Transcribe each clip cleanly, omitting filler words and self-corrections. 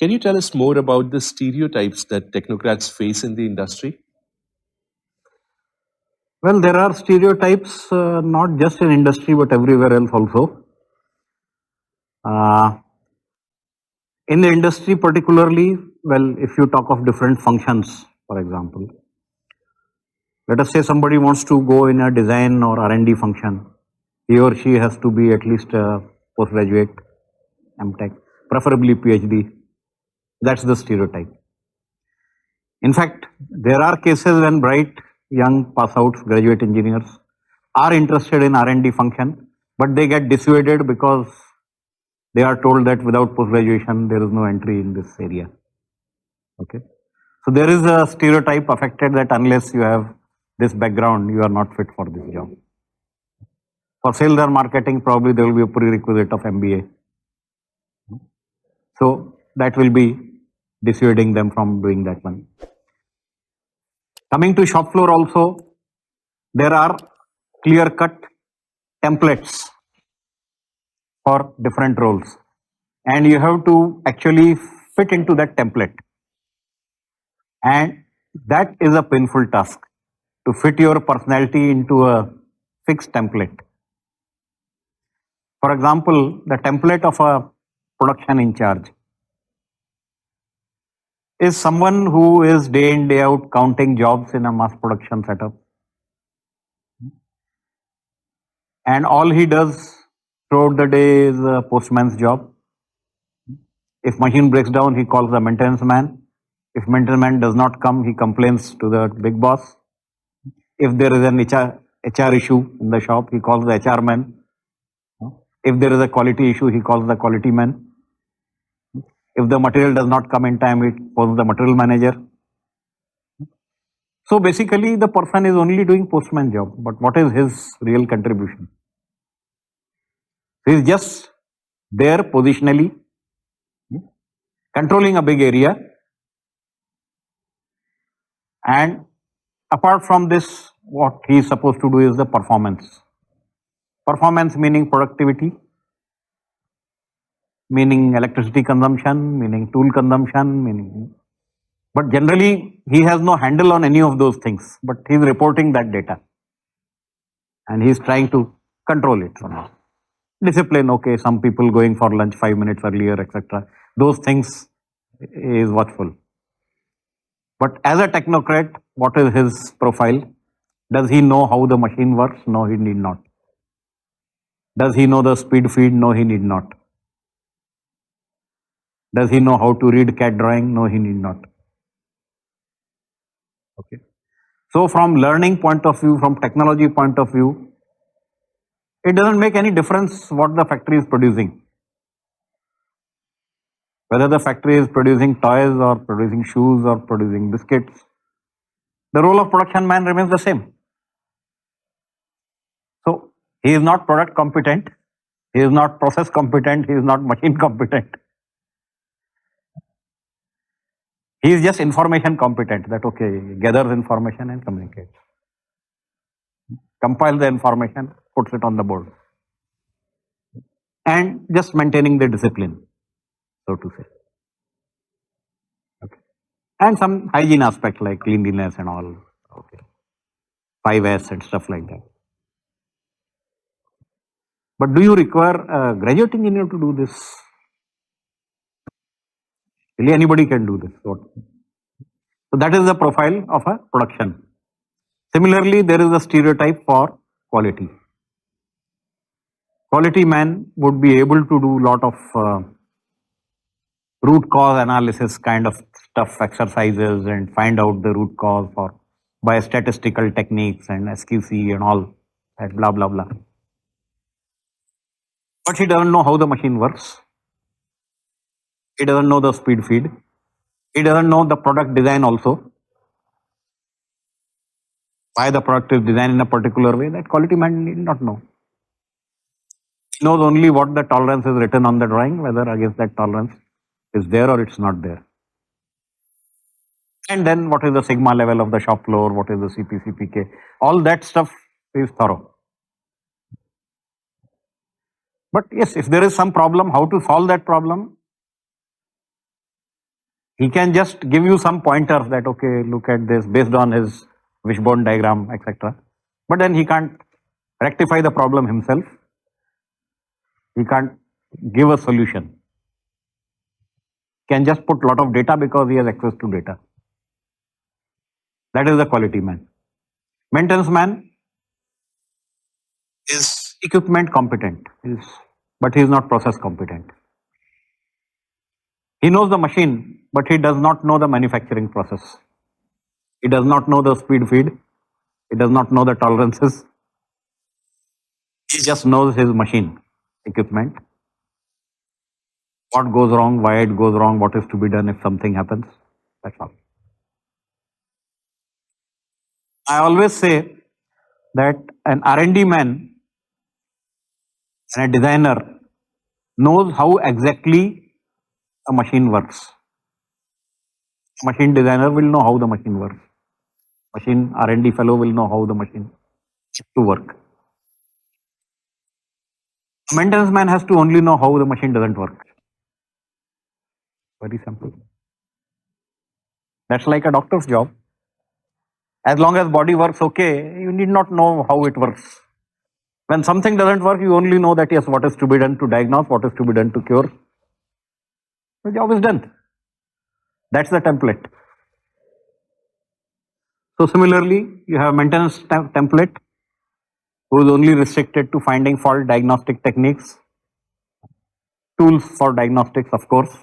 Can you tell us more about the stereotypes that technocrats face in the industry? Well, there are stereotypes not just in industry but everywhere else also. In the industry particularly, well, if you talk of different functions, for example, let us say somebody wants to go in a design or R&D function. He or she has to be at least a postgraduate, MTech, preferably PhD. That's the stereotype. In fact, there are cases when bright young pass outs, graduate engineers are interested in R&D function, but they get dissuaded because they are told that without post graduation there is no entry in this area. Okay, so there is a stereotype affected that unless you have this background, you are not fit for this job. For sales or marketing, probably there will be a prerequisite of MBA. So that will be dissuading them from doing that one. Coming to shop floor also, there are clear-cut templates for different roles. And you have to actually fit into that template. And that is a painful task, to fit your personality into a fixed template. For example, the template of a production in charge is someone who is day in, day out counting jobs in a mass production setup. And all he does throughout the day is a postman's job. If machine breaks down, he calls the maintenance man. If maintenance man does not come, he complains to the big boss. If there is an HR issue in the shop, he calls the HR man. If there is a quality issue, he calls the quality man. If the material does not come in time, he calls the material manager. So basically, the person is only doing postman job. But what is his real contribution? He is just there positionally, controlling a big area. And apart from this, what he is supposed to do is the performance. Performance meaning productivity, meaning electricity consumption, meaning tool consumption, meaning. But generally, he has no handle on any of those things, but he is reporting that data. And he is trying to control it somehow. Discipline, okay, some people going for lunch 5 minutes earlier, etc. Those things is watchful. But as a technocrat, what is his profile? Does he know how the machine works? No, he need not. Does he know the speed feed? No, he need not. Does he know how to read CAD drawing? No, he need not. Okay. So from learning point of view, from technology point of view, it doesn't make any difference what the factory is producing. Whether the factory is producing toys or producing shoes or producing biscuits, the role of production man remains the same. So he is not product competent, he is not process competent, he is not machine competent. He is just information competent, that okay, gathers information and communicates. Compile the information, puts it on the board. And just maintaining the discipline, so to say. Okay. And some hygiene aspect like cleanliness and all. Okay. 5S and stuff like that. But do you require a graduate engineer to do this? Really, anybody can do this. So that is the profile of a production. Similarly, there is a stereotype for quality. Quality man would be able to do a lot of root cause analysis kind of stuff, exercises, and find out the root cause for by statistical techniques and SQC and all that blah blah blah. But he doesn't know how the machine works. He doesn't know the speed feed. He doesn't know the product design also. Why the product is designed in a particular way, that quality man need not know. He knows only what the tolerance is written on the drawing, whether against that tolerance is there or it's not there. And then what is the sigma level of the shop floor, what is the CP, CPK, all that stuff is thorough. But yes, if there is some problem, how to solve that problem, He can just give you some pointers that, okay, look at this based on his wishbone diagram, etc. But then he can't rectify the problem himself. He can't give a solution. He can just put a lot of data because he has access to data. That is the quality man. Maintenance man is equipment competent, but he is not process competent. He knows the machine, but he does not know the manufacturing process. He does not know the speed feed. He does not know the tolerances. He just knows his machine, equipment. What goes wrong, why it goes wrong, what is to be done if something happens. That's all. I always say that an R&D man and a designer knows how exactly a machine works. Machine designer will know how the machine works. Machine R&D fellow will know how the machine to work. A maintenance man has to only know how the machine doesn't work. Very simple. That's like a doctor's job. As long as body works okay, you need not know how it works. When something doesn't work, you only know that yes, what is to be done to diagnose, what is to be done to cure. The job is done. That's the template. So similarly, you have maintenance template who is only restricted to finding fault diagnostic techniques, tools for diagnostics, of course,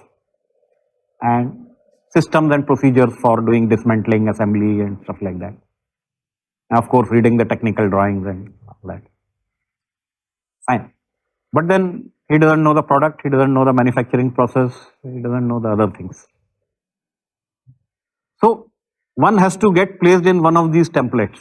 and systems and procedures for doing dismantling, assembly, and stuff like that. And of course, reading the technical drawings and all that. Fine. But then he doesn't know the product, he doesn't know the manufacturing process, he doesn't know the other things. So one has to get placed in one of these templates.